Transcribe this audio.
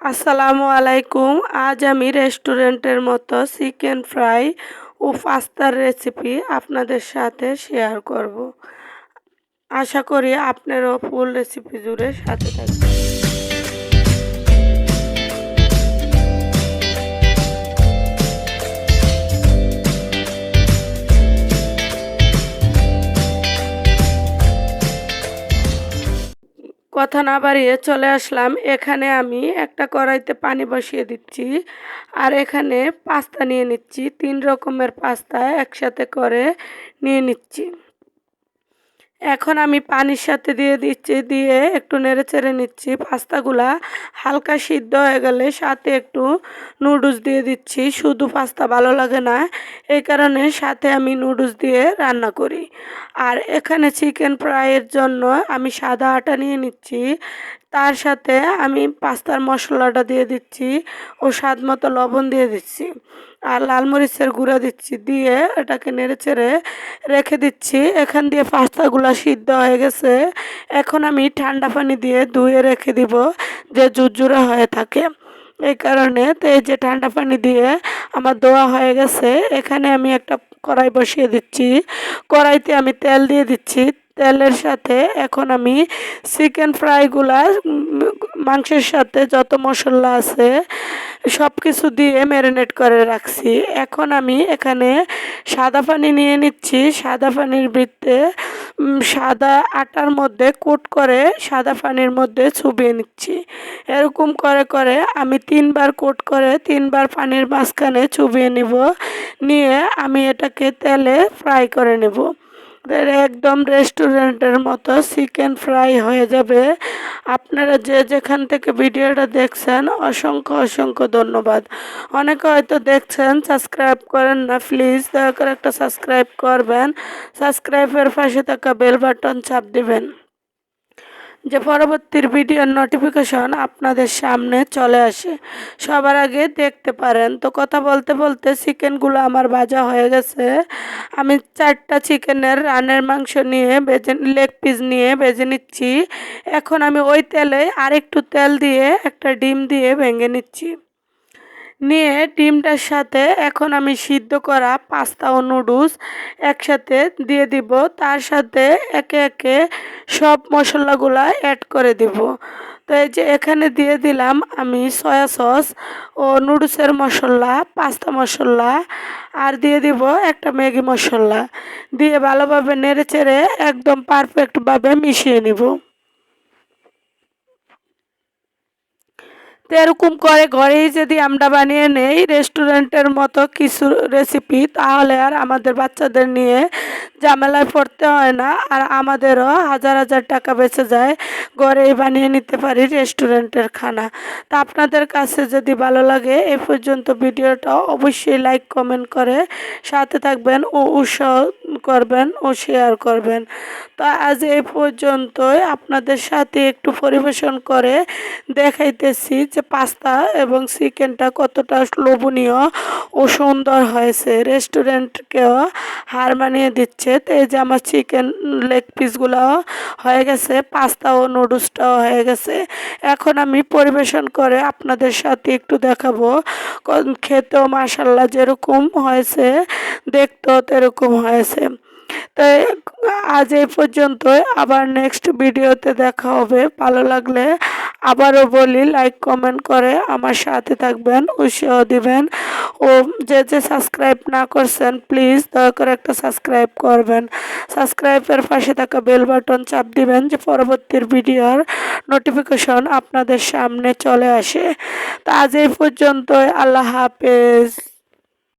আসসালামু আলাইকুম। আজ আমি রেস্টুরেন্টের মতো চিকেন ফ্রাই ও পাস্তার রেসিপি আপনাদের সাথে শেয়ার করব। আশা করি আপনারাও ফুল রেসিপি জুড়ে সাথে থাকবেন। কথা না বাড়িয়ে চলে আসলাম। এখানে আমি একটা কড়াইতে পানি বসিয়ে দিচ্ছি, আর এখানে পাস্তা নিয়ে নিচ্ছি। 3 রকমের পাস্তা একসাথে করে নিয়ে নিচ্ছি। এখন আমি পানির সাথে দিয়ে দিচ্ছি, দিয়ে একটু নেড়েচেড়ে নিচ্ছি। পাস্তাগুলা হালকা সিদ্ধ হয়ে গেলে সাথে একটু নুডলস দিয়ে দিচ্ছি। শুধু পাস্তা ভালো লাগে না, এই কারণে সাথে আমি নুডলস দিয়ে রান্না করি। আর এখানে চিকেন ফ্রাইয়ের জন্য আমি সাদা আটা নিয়ে নিচ্ছি। তার সাথে আমি পাস্তার মশলাটা দিয়ে দিচ্ছি ও স্বাদ মতো লবণ দিয়ে দিচ্ছি, আর লাল মরিচের গুঁড়া দিচ্ছি। দিয়ে এটাকে নেড়েচেড়ে রেখে দিচ্ছি। এখান দিয়ে পাস্তাগুলো সিদ্ধ হয়ে গেছে। এখন আমি ঠান্ডা পানি দিয়ে ধুয়ে রেখে দিব, যে ঝুরঝুরে হয়ে থাকে। এই কারণে তো এই যে ঠান্ডা পানি দিয়ে আমার ধোয়া হয়ে গেছে। এখানে আমি একটা কড়াই বসিয়ে দিচ্ছি। কড়াইতে আমি তেল দিয়ে দিচ্ছি। তেলের সাথে এখন আমি চিকেন ফ্রাইগুলা মাংসের সাথে যত মশলা আছে সব কিছু দিয়ে ম্যারিনেট করে রাখছি। এখন আমি এখানে সাদা পানি নিয়ে নিচ্ছি। সাদা পানির ভিতরে সাদা আটার মধ্যে কোট করে সাদা পানির মধ্যে চুবিয়ে নিচ্ছি। এরকম করে করে আমি 3বার কোট করে 3বার পানির মাঝখানে চুবিয়ে নিব। নিয়ে আমি এটাকে তেলে ফ্রাই করে নেব। একদম রেস্টুরেন্টের মতো চিকেন ফ্রাই হয়ে যাবে। আপনারা যে যেখান থেকে ভিডিওটা দেখছেন অসংখ্য অসংখ্য ধন্যবাদ। অনেকে হয়তো দেখছেন সাবস্ক্রাইব করেন না, প্লিজ দয়া করে একটা সাবস্ক্রাইব করবেন। সাবস্ক্রাইবের পাশে থাকা বেল বাটন চাপ দিবেন, যে পরবর্তী ভিডিওর নোটিফিকেশন আপনাদের সামনে চলে আসে, সবার আগে দেখতে পারেন। তো কথা বলতে বলতে চিকেনগুলো আমার ভাজা হয়ে গেছে। আমি 4টা চিকেনের রানের মাংস নিয়ে লেগ পিস নিয়ে ভেজে নিচ্ছি। এখন আমি ওই তেলে আরেকটু তেল দিয়ে একটা ডিম দিয়ে ভেঙে নিচ্ছি। নিয়ে ডিমটার সাথে এখন আমি সিদ্ধ করা পাস্তা ও নুডলস একসাথে দিয়ে দিব। তার সাথে একে একে সব মশলাগুলা অ্যাড করে দিব। তো এই যে এখানে দিয়ে দিলাম আমি সয়া সস ও নুডলসের মশলা, পাস্তা মশলা, আর দিয়ে দিব একটা ম্যাগি মশলা। দিয়ে ভালোভাবে নেড়েচেড়ে একদম পারফেক্টভাবে মিশিয়ে নিব। তো এরকম করে ঘরেই যদি আমরা বানিয়ে নেই রেস্টুরেন্টের মতো কিছু রেসিপি, তাহলে আর আমাদের বাচ্চাদের নিয়ে ঝামেলায় পড়তে হয় না, আর আমাদেরও হাজার হাজার টাকা বেঁচে যায়। ঘরেই বানিয়ে নিতে পারি রেস্টুরেন্টের খানা। তা আপনাদের কাছে যদি ভালো লাগে এ পর্যন্ত ভিডিওটা অবশ্যই লাইক কমেন্ট করে সাথে থাকবেন ও উৎসাহ করবেন ও শেয়ার করবেন। তো আজ এই পর্যন্তই, আপনাদের সাথে একটু পরিবেশন করে দেখাইতেছি যে পাস্তা এবং চিকেনটা কতটা লোভনীয় ও সুন্দর হয়েছে, রেস্টুরেন্টকেও হার মানিয়ে দিচ্ছে। তো এই যে আমার চিকেন লেগ পিসগুলো হয়ে গেছে, পাস্তা ও নুডলসটাও হয়ে গেছে। এখন আমি পরিবেশন করে আপনাদের সাথে একটু দেখাবো। খেতেও মাশাল্লাহ যেরকম হয়েছে, দেখতেও এরকম হয়েছে। তাই আজ এই পর্যন্তই, আবার নেক্সট ভিডিওতে দেখা হবে। ভালো লাগলে আবারও বলি লাইক কমেন্ট করে আমার সাথে থাকবেন, উৎসাহ দিবেন। ও যে যে সাবস্ক্রাইব না করছেন প্লিজ দয়া করে একটা সাবস্ক্রাইব করবেন। সাবস্ক্রাইবের পাশে থাকা বেল বাটন চাপ দিবেন, যে পরবর্তী ভিডিওর নোটিফিকেশন আপনাদের সামনে চলে আসে। তো আজ এই পর্যন্তই, আল্লাহ হাফেজ।